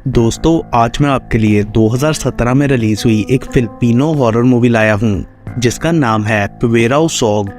दोस्तों, आज मैं आपके लिए 2017 में रिलीज हुई एक फिलिपिनो हॉरर मूवी लाया हूँ जिसका नाम है पुवेराओ सॉग।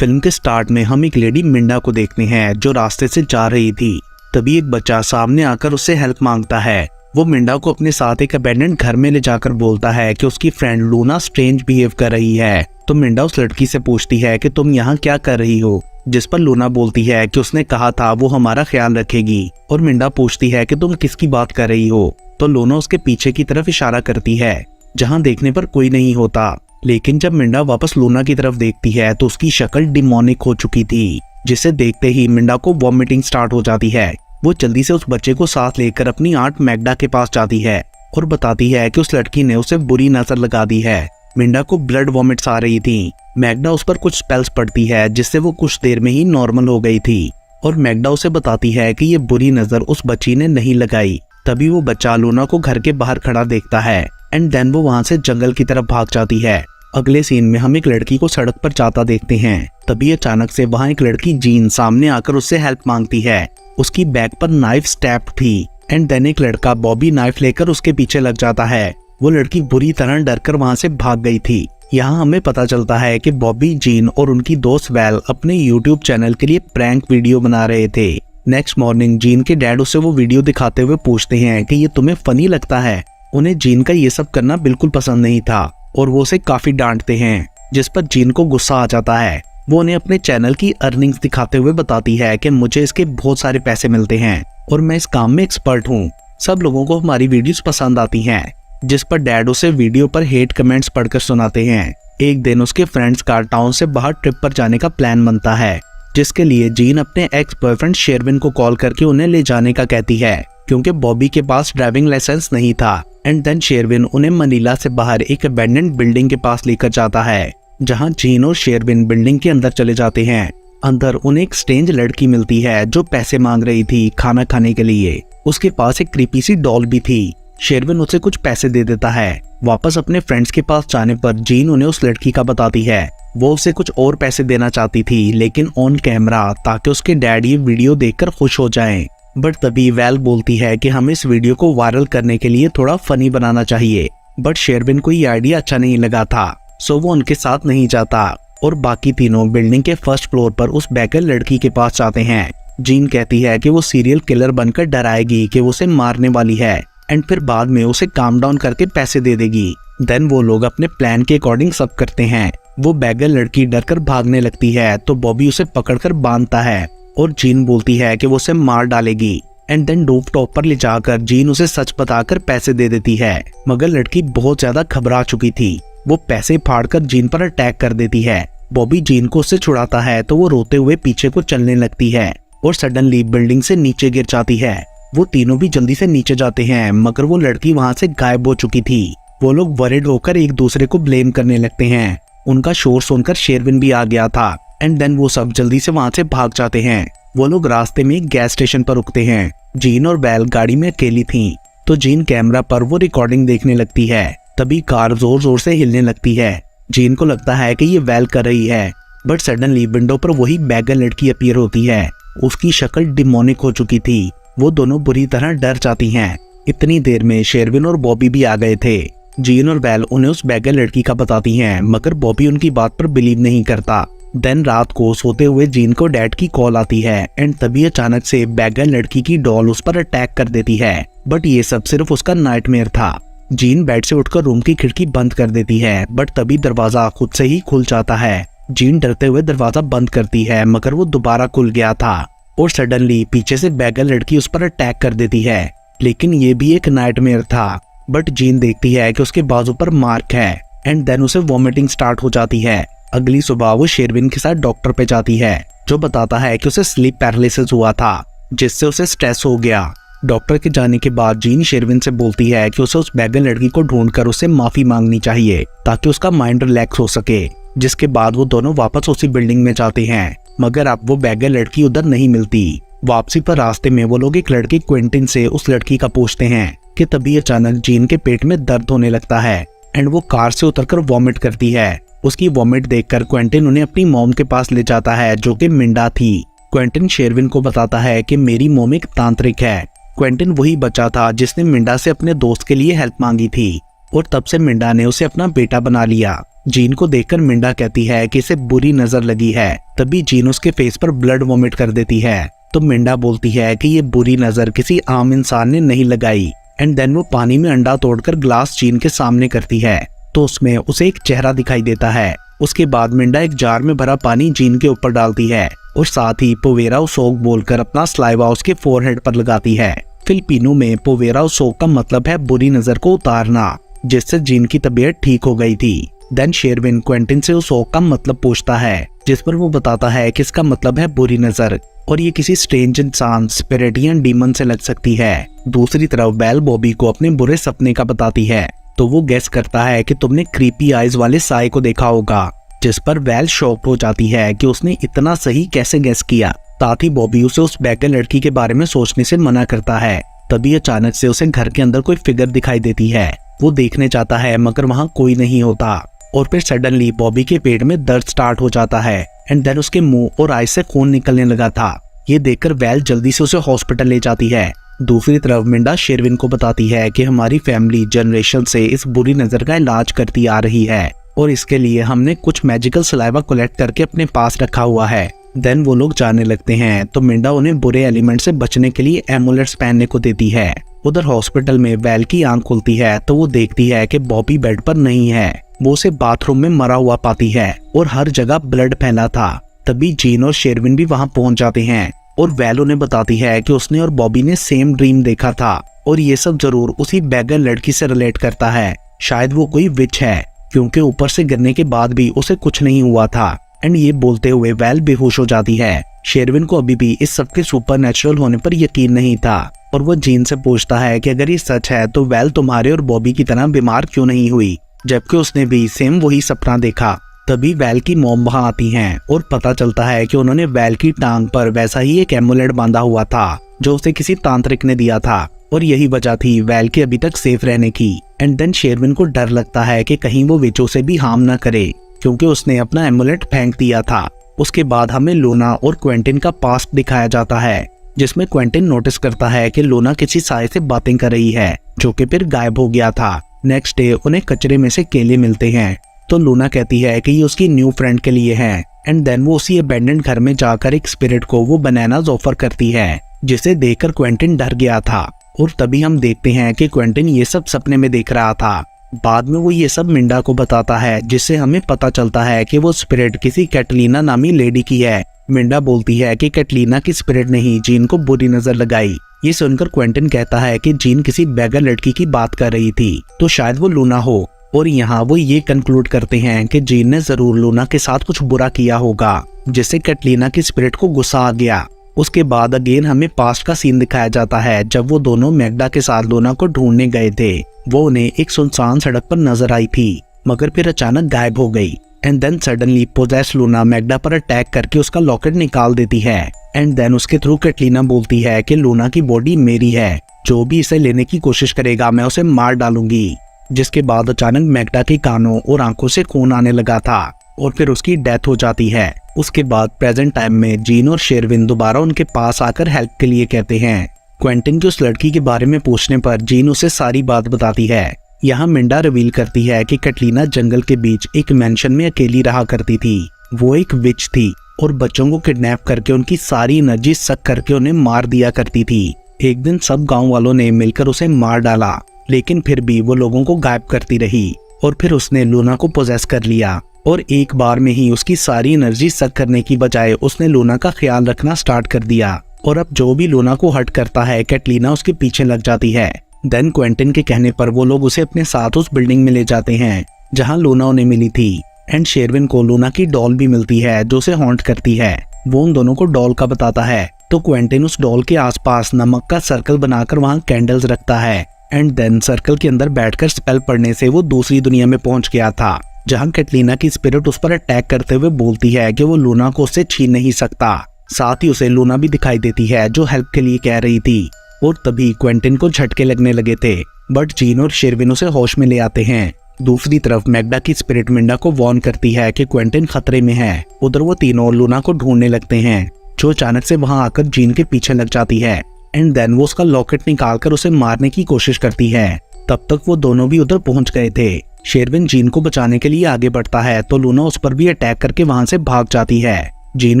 फिल्म के स्टार्ट में हम एक लेडी मिंडा को देखते हैं जो रास्ते से जा रही थी। तभी एक बच्चा सामने आकर उससे हेल्प मांगता है। वो मिंडा को अपने साथ एक अबैंडन्ड घर में ले जाकर बोलता है कि उसकी फ्रेंड लूना स्ट्रेंज बिहेव कर रही है। तो मिंडा उस लड़की से पूछती है कि तुम यहाँ क्या कर रही हो, जिस पर लूना बोलती है कि उसने कहा था वो हमारा ख्याल रखेगी। और मिंडा पूछती है कि तुम किसकी बात कर रही हो। तो लूना उसके पीछे की तरफ इशारा करती है जहाँ देखने पर कोई नहीं होता। लेकिन जब मिंडा वापस लूना की तरफ देखती है तो उसकी शक्ल डिमोनिक हो चुकी थी, जिसे देखते ही मिंडा को वॉमिटिंग स्टार्ट हो जाती है। वो जल्दी से उस बच्चे को साथ लेकर अपनी आंट मैग्डा के पास जाती है और बताती है कि उस लड़की ने उसे बुरी नजर लगा दी है। मिंडा को ब्लड वॉमिट्स आ रही थी। मैग्डा उस पर कुछ स्पेल्स पढ़ती है जिससे वो कुछ देर में ही नॉर्मल हो गई थी। और मैग्डा उसे बताती है कि ये बुरी नजर उस बच्ची ने नहीं लगाई। तभी वो बच्चा लूना को घर के बाहर खड़ा देखता है एंड देन वो वहाँ से जंगल की तरफ भाग जाती है। अगले सीन में हम एक लड़की को सड़क पर जाता देखते हैं। तभी अचानक से वहाँ एक लड़की जीन सामने आकर उससे हेल्प मांगती है। उसकी बैक पर नाइफ स्टैब थी एंड देन एक लड़का बॉबी नाइफ लेकर उसके पीछे लग जाता है। वो लड़की बुरी तरह डरकर वहाँ से भाग गई थी। यहाँ हमें पता चलता है कि बॉबी, जीन और उनकी दोस्त वेल अपने YouTube चैनल के लिए प्रैंक वीडियो बना रहे थे। नेक्स्ट मॉर्निंग जीन के डैड उसे वो वीडियो दिखाते हुए पूछते हैं कि ये तुम्हें फनी लगता है। उन्हें जीन का ये सब करना बिल्कुल पसंद नहीं था और वो उसे काफी डांटते हैं, जिस पर जीन को गुस्सा आ जाता है। वो उन्हें अपने चैनल की अर्निंग्स दिखाते हुए बताती है कि मुझे इसके बहुत सारे पैसे मिलते हैं और मैं इस काम में एक्सपर्ट हूँ। सब लोगों को हमारी वीडियोस पसंद आती हैं। जिस पर डैड उसे वीडियो पर हेट कमेंट्स पढ़कर सुनाते हैं। एक दिन उसके फ्रेंड्स का टाउन से बाहर ट्रिप पर जाने का प्लान बनता है, जिसके लिए जीन अपने एक्स बॉयफ्रेंड शेरविन को कॉल करके उन्हें ले जाने का कहती है, क्योंकि बॉबी के पास ड्राइविंग लाइसेंस नहीं था। एंड देन शेरविन उन्हें मनीला से बाहर एक अबैंडन्ड बिल्डिंग के पास लेकर जाता है, जहां जीन और शेरविन बिल्डिंग के अंदर चले जाते हैं। अंदर उन्हें एक स्ट्रेंज लड़की मिलती है जो पैसे मांग रही थी खाना खाने के लिए। उसके पास एक क्रीपी सी डॉल भी थी। शेरविन उसे कुछ पैसे दे देता है। वापस अपने फ्रेंड्स के पास जाने पर जीन उन्हें उस लड़की का बताती है। वो उसे कुछ और पैसे देना चाहती थी, लेकिन ऑन कैमरा, ताकि उसके डैड ये वीडियो देखकर खुश हो जाएं। बट तभी वेल बोलती है कि हमें इस वीडियो को वायरल करने के लिए थोड़ा फनी बनाना चाहिए। बट शेरविन को ये आइडिया अच्छा नहीं लगा था, सो वो उनके साथ नहीं जाता और बाकी तीनों बिल्डिंग के फर्स्ट फ्लोर पर उस बैकर लड़की के पास जाते हैं। जीन कहती है कि वो सीरियल किलर बनकर डराएगी कि वो उसे मारने वाली है एंड फिर बाद में उसे काम डाउन करके पैसे दे देगी। देन वो लोग अपने प्लान के अकॉर्डिंग सब करते हैं। वो बैगर लड़की डरकर भागने लगती है तो बॉबी उसे पकड़कर बांधता है और जीन बोलती है कि वो उसे मार डालेगी। एंड देन रूफ टॉप पर ले जाकर जीन उसे सच बताकर पैसे दे देती है, मगर लड़की बहुत ज्यादा घबरा चुकी थी। वो पैसे फाड़कर जीन पर अटैक कर देती है। बॉबी जीन को उससे छुड़ाता है तो वो रोते हुए पीछे को चलने लगती है और सडनली बिल्डिंग से नीचे गिर जाती है। वो तीनों भी जल्दी से नीचे जाते हैं, मगर वो लड़की वहाँ से गायब हो चुकी थी। वो लोग वरिड होकर एक दूसरे को ब्लेम करने लगते हैं। उनका शोर सुनकर शेरविन भी आ गया था एंड देन वो सब जल्दी से वहाँ से भाग जाते हैं। वो लोग रास्ते में एक गैस स्टेशन पर रुकते हैं। जीन और बेल गाड़ी में अकेली थी, तो जीन कैमरा पर वो रिकॉर्डिंग देखने लगती है। तभी कार जोर जोर से हिलने लगती है। जीन को लगता है कि ये वेल कर रही है, बट सडनली विंडो पर वही बैगर लड़की अपीयर होती है। उसकी शक्ल डिमोनिक हो चुकी थी। वो दोनों बुरी तरह डर जाती हैं। इतनी देर में शेरविन और बॉबी भी आ गए थे। जीन और बेल उन्हें उस बैगर लड़की का बताती हैं, मगर बॉबी उनकी बात पर बिलीव नहीं करता। देन रात को सोते हुए जीन को डैड की कॉल आती है एंड तभी अचानक से बैगर लड़की की डॉल उस पर अटैक कर देती है। बट ये सब सिर्फ उसका नाइटमेयर था। जीन बेड से उठकर रूम की खिड़की बंद कर देती है, बट तभी दरवाजा खुद से ही खुल जाता है। जीन डरते हुए दरवाजा बंद करती है, मगर वो दोबारा खुल गया था और सडनली पीछे से बैगर लड़की उस पर अटैक कर देती है। लेकिन ये भी एक नाइटमेयर था। बट जीन देखती है कि उसके बाजू पर मार्क है एंड देन उसे वॉमिटिंग स्टार्ट हो जाती है। अगली सुबह वो शेरविन के साथ डॉक्टर पे जाती है, जो बताता है कि उसे स्लीप पैरालिसिस हुआ था, जिससे उसे स्ट्रेस हो गया। डॉक्टर के जाने के बाद जीन शेरविन से बोलती है कि उसे उस बैगर लड़की को ढूंढकर उससे माफी मांगनी चाहिए ताकि उसका माइंड रिलैक्स हो सके। जिसके बाद वो दोनों वापस उसी बिल्डिंग में जाते हैं, मगर अब वो बैगर लड़की उधर नहीं मिलती। वापसी पर रास्ते में वो लोग एक लड़के क्विंटिन से उस लड़की का पूछते हैं कि तभी अचानक जीन के पेट में दर्द होने लगता है एंड वो कार से उतरकर वॉमिट करती है। उसकी वॉमिट देखकर क्विंटिन उन्हें अपनी मॉम के पास ले जाता है, जो कि मिंडा थी। क्वेंटिन शेरविन को बताता है कि मेरी मॉम एक तांत्रिक है। क्वेंटिन वही बच्चा था जिसने मिंडा से अपने दोस्त के लिए हेल्प मांगी थी और तब से मिंडा ने उसे अपना बेटा बना लिया। जीन को देखकर मिंडा कहती है कि इसे बुरी नजर लगी है। तभी जीन उसके फेस पर ब्लड वॉमिट कर देती है तो मिंडा बोलती है कि ये बुरी नजर किसी आम इंसान ने नहीं लगाई। एंड देन वो पानी में अंडा तोड़कर ग्लास जीन के सामने करती है तो उसमें उसे एक चेहरा दिखाई देता है। उसके बाद मिंडा एक जार में भरा पानी जीन के ऊपर डालती है और साथ ही पोवेरा सोग बोलकर अपना स्लाइवा उसके फोरहेड पर लगाती है। फिलिपिनो में पोवेरा सोग का मतलब है बुरी नजर को उतारना, जिससे जीन की तबीयत ठीक हो गई थी। देन शेरविन क्वेंटिन से उस सोग का मतलब पूछता है, जिस पर वो बताता है कि इसका मतलब है बुरी नजर और ये किसी स्ट्रेंज इंसान, स्पिरिट या डीमन से लग सकती है। दूसरी तरफ वेल बॉबी को अपने बुरे सपने का बताती है तो वो गेस करता है कि तुमने क्रीपी आइज वाले साई को देखा होगा, जिस पर वेल शॉक्ड हो जाती है कि उसने इतना सही कैसे गेस किया। साथ ही बॉबी उसे उस बैगर लड़की के बारे में सोचने से मना करता है। तभी अचानक से उसे घर के अंदर कोई फिगर दिखाई देती है। वो देखने जाता है मगर वहाँ कोई नहीं होता और फिर सडनली बॉबी के पेट में दर्द स्टार्ट हो जाता है एंड देन उसके मुंह और आई से खून निकलने लगा था। ये देखकर वेल जल्दी से उसे हॉस्पिटल ले जाती है। दूसरी तरफ मिंडा शेरविन को बताती है कि हमारी फैमिली जनरेशन से इस बुरी नजर का इलाज करती आ रही है और इसके लिए हमने कुछ मैजिकल सलाइवा कलेक्ट करके अपने पास रखा हुआ है। देन वो लोग जाने लगते हैं तो मिंडा उन्हें बुरे एलिमेंट से बचने के लिए एमुलेट्स पहनने को देती है। उधर हॉस्पिटल में वेल की आंख खुलती है तो वो देखती है कि बॉबी बेड पर नहीं है। वो उसे बाथरूम में मरा हुआ पाती है और हर जगह ब्लड फैला था। तभी जीन और शेरविन भी वहां पहुंच जाते हैं और वेल उन्हें बताती है कि उसने और बॉबी ने सेम ड्रीम देखा था और ये सब जरूर उसी बैगर लड़की से रिलेट करता है। शायद वो कोई विच है क्योंकि ऊपर से गिरने के बाद भी उसे कुछ नहीं हुआ था। एंड ये बोलते हुए वेल बेहोश हो जाती है। शेरविन को अभी भी इस सबके सुपरनैचुरल होने पर यकीन नहीं था और वो जीन से पूछता है कि अगर ये सच है तो वेल तुम्हारे और बॉबी की तरह बीमार क्यों नहीं हुई, जबकि उसने भी सेम वही सपना देखा। तभी वेल की मॉम वहां आती हैं और पता चलता है कि उन्होंने वेल की टांग पर वैसा ही एक एमुलेट बांधा हुआ था जो उसे किसी तांत्रिक ने दिया था और यही वजह थी वेल के अभी तक सेफ रहने की। एंड देन शेरविन को डर लगता है कि कहीं वो विचों से भी हार्म न करे क्योंकि उसने अपना एमुलेट फेंक दिया था। उसके बाद हमें लूना और क्वेंटिन का पास्ट दिखाया जाता है जिसमें क्वेंटिन नोटिस करता है कि लूना किसी साए से बातें कर रही है जो कि फिर गायब हो गया था। नेक्स्ट डे उन्हें कचरे में से केले मिलते हैं तो लूना कहती है कि ये उसकी न्यू फ्रेंड के लिए है। एंड देन वो उसी अबैंडन्ड घर में जाकर एक स्पिरिट को वो बनानास ऑफर करती है जिसे देखकर क्वेंटिन डर गया था और तभी हम देखते हैं कि क्वेंटिन ये सब सपने में देख रहा था। बाद में वो ये सब मिंडा को बताता है जिससे हमें पता चलता है कि वो स्पिरिट किसी कैटलीना नामी लेडी की है। मिंडा बोलती है कि कैटलीना की स्पिरिट नहीं जीन को बुरी नजर लगाई। ये सुनकर क्वेंटिन कहता है कि जीन किसी बैगर लड़की की बात कर रही थी तो शायद वो लूना हो और यहाँ वो ये कंक्लूड करते हैं कि जीन ने जरूर लूना के साथ कुछ बुरा किया होगा जिससे कैटलीना की स्पिरिट को गुस्सा आ गया। उसके बाद अगेन हमें पास्ट का सीन दिखाया जाता है जब वो दोनों मैग्डा के साथ लूना को ढूंढने गए थे। वो उन्हें एक सुनसान सड़क पर नजर आई थी मगर फिर अचानक गायब हो गई। And then suddenly possess Luna Magda पर अटैक करके उसका लॉकेट निकाल देती है। एंड देन उसके थ्रू कैटलीना बोलती है कि लूना की बॉडी मेरी है, जो भी इसे लेने की कोशिश करेगा मैं उसे मार डालूंगी। जिसके बाद अचानक मैग्डा के कानों और आंखों से खून आने लगा था और फिर उसकी डेथ हो जाती है। उसके बाद प्रेजेंट टाइम में जीन और शेरविन दोबारा उनके पास आकर हेल्प के लिए कहते हैं। क्वेंटिन की उस लड़की के बारे में पूछने पर जीन उसे सारी बात बताती है। यहाँ मिंडा रिवील करती है कि कैटलीना जंगल के बीच एक मैंशन में अकेली रहा करती थी। वो एक विच थी और बच्चों को किडनैप करके उनकी सारी एनर्जी सक करके उन्हें मार दिया करती थी। एक दिन सब गाँव वालों ने मिलकर उसे मार डाला लेकिन फिर भी वो लोगों को गायब करती रही और फिर उसने लूना को पोजेस कर लिया और एक बार में ही उसकी सारी एनर्जी सक करने की बजाय उसने लूना का ख्याल रखना स्टार्ट कर दिया और अब जो भी लूना को हर्ट करता है कैटलीना उसके पीछे लग जाती है। देन क्वेंटिन के कहने पर वो लोग उसे अपने साथ उस बिल्डिंग में ले जाते हैं जहां लूना उन्हें मिली थी। एंड शेरविन को लूना की डॉल भी मिलती है जो उसे हॉन्ट करती है। वो उन दोनों को डॉल का बताता है तो क्वेंटिन उस डॉल के आसपास नमक का सर्कल बनाकर वहां कैंडल्स रखता है। एंड देन सर्कल के अंदर बैठकर स्पेल पढ़ने से वो दूसरी दुनिया में पहुंच गया था जहां कैटलीना की स्पिरिट उस पर अटैक करते हुए बोलती है कि वो लूना को उससे छीन नहीं सकता। साथ ही उसे लूना भी दिखाई देती है जो हेल्प के लिए कह रही थी और तभी क्वेंटिन को झटके लगने लगे थे बट जीन और शेरविन उसे होश में ले आते हैं। दूसरी तरफ मैग्डा की स्पिरिट मिंडा को वार्न करती है कि क्वेंटिन खतरे में है। उधर वो तीनों लूना को ढूंढने लगते हैं जो अचानक से वहां आकर जीन के पीछे लग जाती है एंड देन वो उसका लॉकेट निकालकर उसे मारने की कोशिश करती है। तब तक वो दोनों भी उधर पहुंच गए थे। शेरविन जीन को बचाने के लिए आगे बढ़ता है तो लूना उस पर भी अटैक करके वहां से भाग जाती है। जीन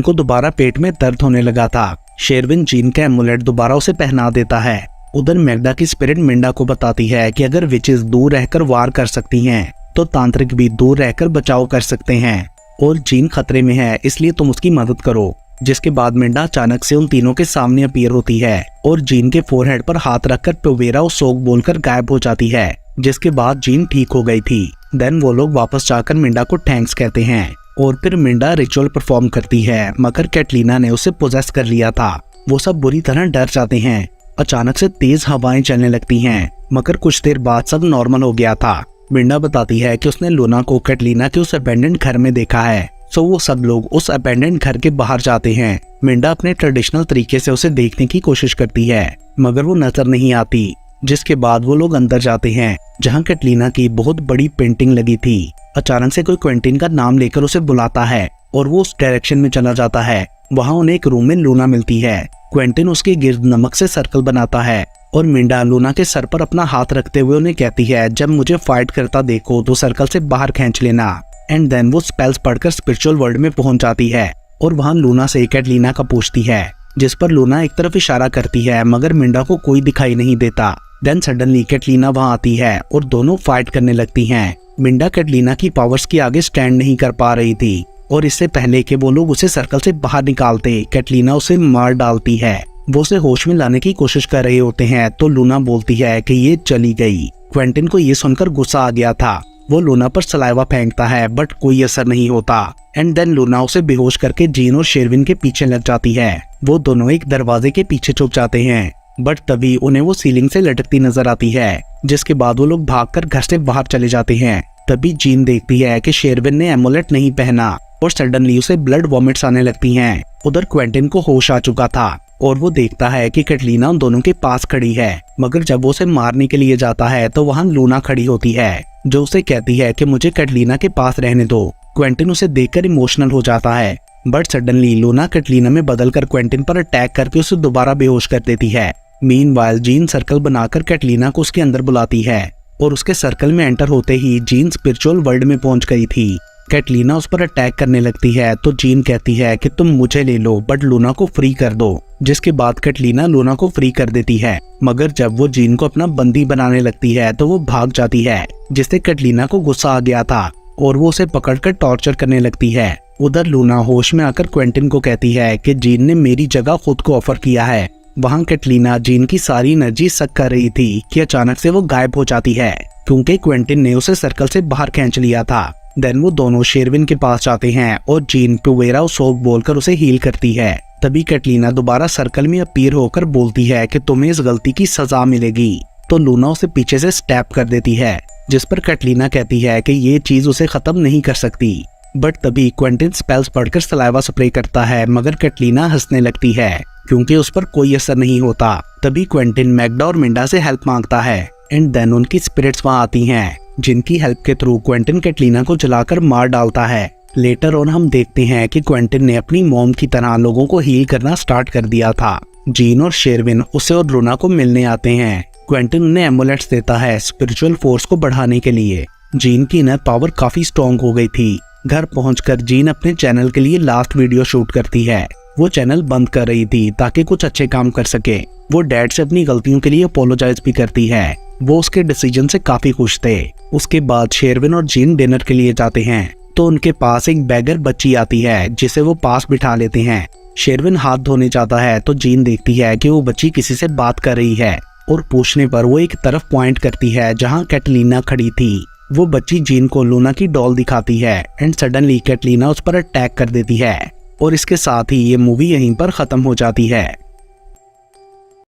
को दोबारा पेट में दर्द होने लगा था। शेरविन जीन का एमुलेट दोबारा उसे पहना देता है। उधर मैग्डा की स्पिरिट मिंडा को बताती है कि अगर विचेस दूर रहकर वार कर सकती हैं तो तांत्रिक भी दूर रहकर बचाव कर सकते हैं और जीन खतरे में है, इसलिए तुम उसकी मदद करो। जिसके बाद मिंडा अचानक से उन तीनों के सामने अपीयर होती है और जीन के फोरहेड पर हाथ रखकर प्वेरा और सोग बोलकर गायब हो जाती है। जिसके बाद जीन ठीक हो गई थी। देन वो लोग वापस जाकर मिंडा को थैंक्स कहते हैं और फिर मिंडा रिचुअल परफॉर्म करती है, मगर कैटलीना ने उसे पोजेस कर लिया था। वो सब बुरी तरह डर जाते हैं। अचानक से तेज हवाएं चलने लगती हैं, मगर कुछ देर बाद सब नॉर्मल हो गया था। मिंडा बताती है कि उसने लूना को कैटलीना के उस अबेंडेंट घर में देखा है। सो वो सब लोग उस अबेंडेंट घर के बाहर जाते हैं। मिंडा अपने ट्रेडिशनल तरीके से उसे देखने की कोशिश करती है, मगर वो नजर नहीं आती। जिसके बाद वो लोग अंदर जाते हैं जहाँ कैटलीना की बहुत बड़ी पेंटिंग लगी थी। अचानक से कोई क्वेंटिन का नाम लेकर उसे बुलाता है और वो उस डायरेक्शन में चला जाता है। वहाँ उन्हें एक रूम में लूना मिलती है। क्वेंटिन उसके गिर्द नमक से सर्कल बनाता है और मिंडा लूना के सर पर अपना हाथ रखते हुए उन्हें कहती है, जब मुझे फाइट करता देखो तो सर्कल से बाहर खींच लेना। एंड देन वो स्पेल्स पढ़कर स्पिरिचुअल वर्ल्ड में पहुंच जाती है और वहाँ लूना से कैटलीना का पूछती है, जिस पर लूना एक तरफ इशारा करती है, मगर मिंडा को कोई दिखाई नहीं देता। देन सडनली कैटलीना वहाँ आती है और दोनों फाइट करने लगती हैं। मिंडा कैटलीना की पावर्स के आगे स्टैंड नहीं कर पा रही थी और इससे पहले कि वो लोग उसे सर्कल से बाहर निकालते, कैटलीना उसे मार डालती है। वो उसे होश में लाने की कोशिश कर रहे होते हैं तो लूना बोलती है कि ये चली गई। क्वेंटिन को ये सुनकर गुस्सा आ गया था। वो लूना पर सलाइवा फेंकता है बट कोई असर नहीं होता। एंड देन लूना उसे बेहोश करके जीन और शेरविन के पीछे लग जाती है। वो दोनों एक दरवाजे के पीछे छुप जाते हैं, बट तभी उन्हें वो सीलिंग से लटकती नजर आती है। जिसके बाद वो लोग भागकर घर से बाहर चले जाते हैं। तभी जीन देखती है कि शेरविन ने एमुलेट नहीं पहना और सडनली उसे ब्लड वॉमिट्स आने लगती हैं। उधर क्वेंटिन को होश आ चुका था और वो देखता है कि कैटलीना उन दोनों के पास खड़ी है, मगर जब वो उसे मारने के लिए जाता है तो वहाँ लूना खड़ी होती है, जो उसे कहती है कि मुझे कैटलीना के पास रहने दो। क्वेंटिन उसे देखकर इमोशनल हो जाता है, बट सडनली लूना कैटलीना में बदलकर क्वेंटिन पर अटैक करके उसे दोबारा बेहोश कर देती है। मीनवाइल जीन सर्कल बनाकर कैटलीना को उसके अंदर बुलाती है और उसके सर्कल में एंटर होते ही जीन स्पिरिचुअल वर्ल्ड में पहुंच गई थी। कैटलीना उस पर अटैक करने लगती है तो जीन कहती है कि तुम मुझे ले लो बट लूना को फ्री कर दो। जिसके बाद कैटलीना लूना को फ्री कर देती है, मगर जब वो जीन को अपना बंदी बनाने लगती है तो वो भाग जाती है, जिससे कैटलीना को गुस्सा आ गया था और वो उसे पकड़कर टॉर्चर करने लगती है। उधर लूना होश में आकर क्वेंटिन को कहती है कि जीन ने मेरी जगह खुद को ऑफर किया है। वहाँ कैटलीना जीन की सारी एनर्जी सक कर रही थी कि अचानक से वो गायब हो जाती है, क्योंकि क्वेंटिन ने उसे सर्कल से बाहर खींच लिया था। देन वो दोनों शेरविन के पास जाते हैं और जीन प्वेरा और सोग बोलकर उसे हील करती है। तभी कैटलीना दोबारा सर्कल में अपीयर होकर बोलती है कि तुम्हें इस गलती की सजा मिलेगी, तो लूना उसे पीछे से स्टैप कर देती है, जिस पर कैटलीना कहती है कि ये चीज उसे खत्म नहीं कर सकती। बट तभी क्वेंटिन स्पेल्स पढ़कर सलाइवा स्प्रे करता है, मगर कैटलीना हंसने लगती है क्योंकि उस पर कोई असर नहीं होता। तभी क्वेंटिन मैग्डा और मिंडा से हेल्प मांगता है एंड देन उनकी स्पिरिट्स वहाँ आती हैं, जिनकी हेल्प के थ्रू क्वेंटिन कैटलीना को जलाकर मार डालता है। लेटर ऑन हम देखते हैं कि क्वेंटिन ने अपनी मॉम की तरह लोगों को हील करना स्टार्ट कर दिया था। जीन और शेरविन उसे और लूना को मिलने आते हैं। क्वेंटिन उन्हें एमुलेट्स देता है स्पिरिचुअल फोर्स को बढ़ाने के लिए। जीन की इनर पावर काफी स्ट्रॉन्ग हो गई थी। घर पहुंचकर जीन अपने चैनल के लिए लास्ट वीडियो शूट करती है। वो चैनल बंद कर रही थी ताकि कुछ अच्छे काम कर सके। वो डैड से अपनी गलतियों के लिए अपोलोजाइज भी करती है। वो उसके डिसीजन से काफी खुश थे। उसके बाद शेरविन और जीन डिनर के लिए जाते हैं तो उनके पास एक बैगर बच्ची आती है, जिसे वो पास बिठा लेते हैं। शेरविन हाथ धोने जाता है तो जीन देखती है कि वो बच्ची किसी से बात कर रही है और पूछने पर वो एक तरफ पॉइंट करती है जहाँ कैटलीना खड़ी थी। वो बच्ची जीन को लूना की डॉल दिखाती है एंड सडनली कैटलीना उस पर अटैक कर देती है और इसके साथ ही ये मूवी यहीं पर खत्म हो जाती है।